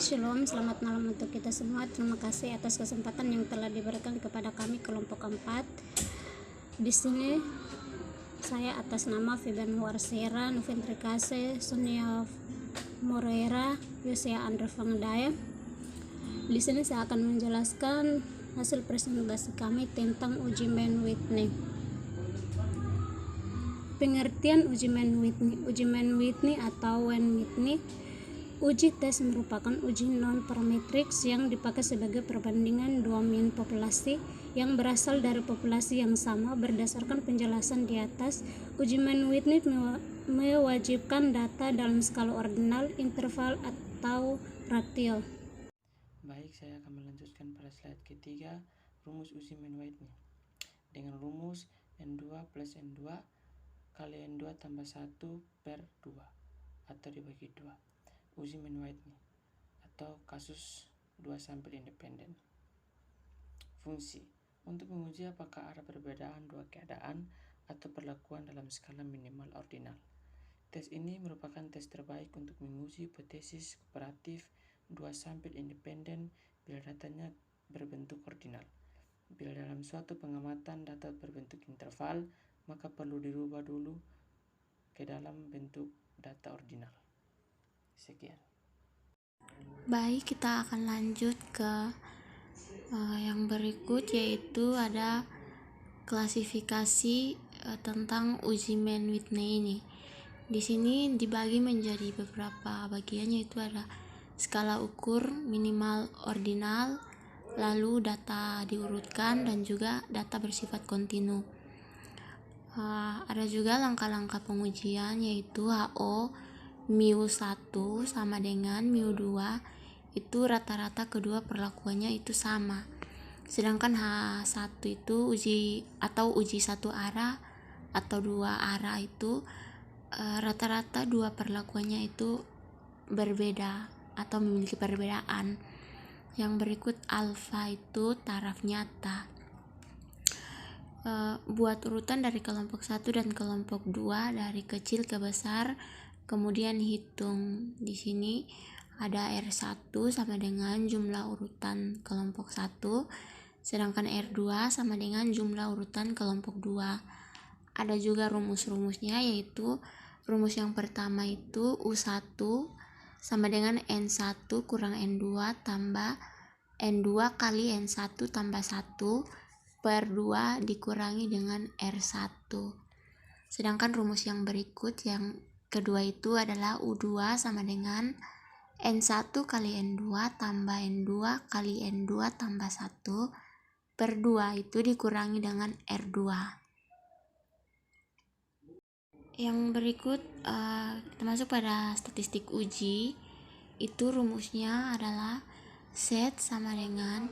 Shalom, selamat malam untuk kita semua. Terima kasih atas kesempatan yang telah diberikan kepada kami kelompok 4. Di sini saya atas nama Fiban Warsera, Novin Trikase, Sonia Moreira, Yosea Andre Fangdaya. Di sini saya akan menjelaskan hasil presentasi kami tentang uji Mann-Whitney. Pengertian uji Mann-Whitney. Uji Mann-Whitney atau Mann-Whitney uji tes merupakan uji non-parametrik yang dipakai sebagai perbandingan dua mean populasi yang berasal dari populasi yang sama. Berdasarkan penjelasan di atas, uji Mann-Whitney mewajibkan data dalam skala ordinal, interval, atau ratio. Baik, saya akan melanjutkan pada slide ketiga, rumus uji Mann-Whitney. Dengan rumus N2 plus N2 kali N2 tambah 1 per 2 atau dibagi 2. Uji Mann-Whitney atau kasus 2 sampel independen. Fungsi untuk menguji apakah ada perbedaan dua keadaan atau perlakuan dalam skala minimal ordinal. Tes ini merupakan tes terbaik untuk menguji hipotesis kooperatif dua sampel independen bila datanya berbentuk ordinal. Bila dalam suatu pengamatan data berbentuk interval, maka perlu dirubah dulu ke dalam bentuk data ordinal. Sekian. Baik, kita akan lanjut ke yang berikut, yaitu ada klasifikasi tentang uji Mann-Whitney ini. Di sini dibagi menjadi beberapa bagian, yaitu ada skala ukur minimal ordinal, lalu data diurutkan, dan juga data bersifat kontinu. Ada juga langkah-langkah pengujian, yaitu HO mu1 sama dengan mu2, itu rata-rata kedua perlakuannya itu sama. Sedangkan H1 itu uji satu arah atau dua arah itu rata-rata dua perlakuannya itu berbeda atau memiliki perbedaan. Yang berikut alfa itu taraf nyata. Buat urutan dari kelompok 1 dan kelompok 2 dari kecil ke besar, kemudian hitung. Di sini ada R1 sama dengan jumlah urutan kelompok 1, sedangkan R2 sama dengan jumlah urutan kelompok 2. Ada juga rumus-rumusnya, yaitu rumus yang pertama itu U1 sama dengan N1 kurang N2 tambah N2 kali N1 tambah 1 per 2 dikurangi dengan R1. Sedangkan rumus yang berikut yang kedua itu adalah U2 sama dengan N1 kali N2 tambah N2 kali N2 tambah 1 per 2 itu dikurangi dengan R2. Yang berikut kita masuk pada statistik uji. Itu rumusnya adalah Z sama dengan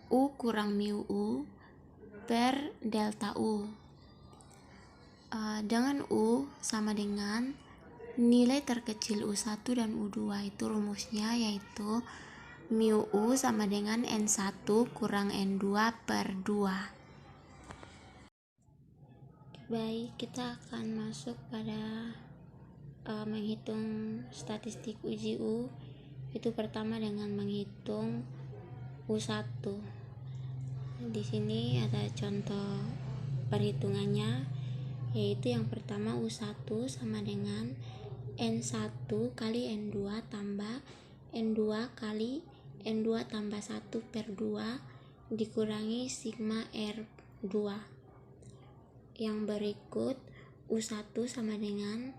U kurang mu U per delta U. Dengan U sama dengan nilai terkecil U1 dan U2, itu rumusnya yaitu mu U sama dengan N1 kurang N2 per 2. Baik, kita akan masuk pada menghitung statistik uji U. Itu pertama dengan menghitung U1. Di sini ada contoh perhitungannya, yaitu yang pertama U1 sama dengan N1 kali N2 tambah N2 kali N2 tambah 1 per 2 dikurangi sigma R2. Yang berikut U1 sama dengan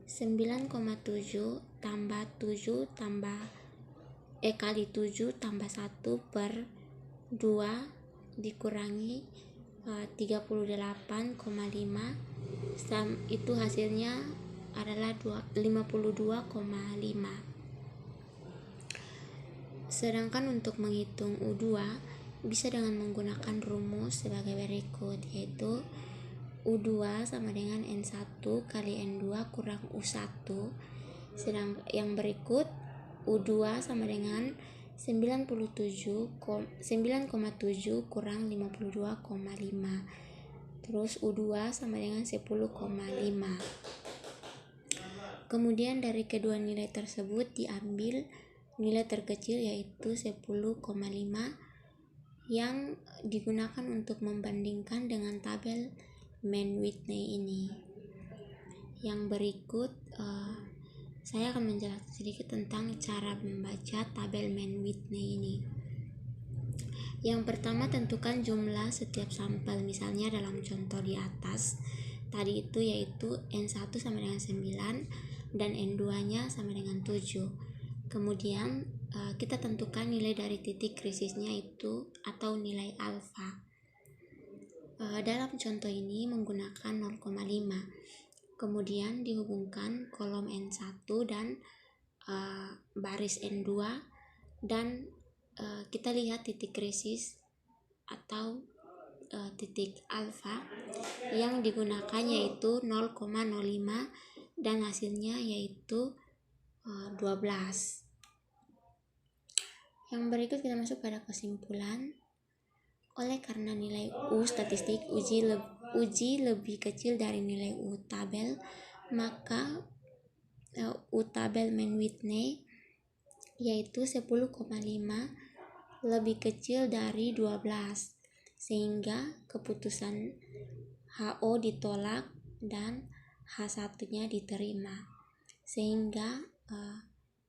9,7 tambah 7 kali 7 tambah 1 per 2 dikurangi 38,5, itu hasilnya adalah 52,5. Sedangkan untuk menghitung U2 bisa dengan menggunakan rumus sebagai berikut, yaitu U2 sama dengan N1 kali N2 kurang U1. Sedang yang berikut U2 sama dengan 9,7 kurang 52,5. Terus U2 sama dengan 10,5. Kemudian dari kedua nilai tersebut diambil nilai terkecil yaitu 10,5 yang digunakan untuk membandingkan dengan tabel Mann-Whitney ini. Yang berikut saya akan menjelaskan sedikit tentang cara membaca tabel Mann-Whitney ini. Yang pertama, tentukan jumlah setiap sampel. Misalnya dalam contoh di atas tadi itu yaitu N1 sama dengan 9 dan N2-nya sama dengan 7. Kemudian kita tentukan nilai dari titik krisisnya itu atau nilai alfa. Dalam contoh ini menggunakan 0,5. Kemudian dihubungkan kolom N1 dan baris N2 dan kita lihat titik krisis atau titik alfa yang digunakan yaitu 0,05 dan hasilnya yaitu 12. Yang berikut kita masuk pada kesimpulan. Oleh karena nilai U statistik uji lebih kecil dari nilai U tabel, maka U tabel Mann-Whitney yaitu 10,5 lebih kecil dari 12, sehingga keputusan HO ditolak dan H1-nya diterima, sehingga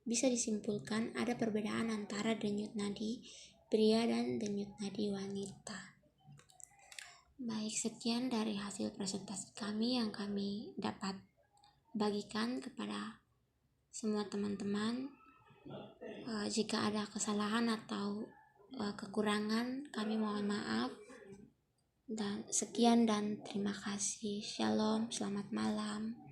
bisa disimpulkan ada perbedaan antara denyut nadi pria dan denyut nadi wanita. Baik, sekian dari hasil presentasi kami yang kami dapat bagikan kepada semua teman-teman. Jika ada kesalahan atau kekurangan, kami mohon maaf. Dan sekian dan terima kasih. Shalom, selamat malam.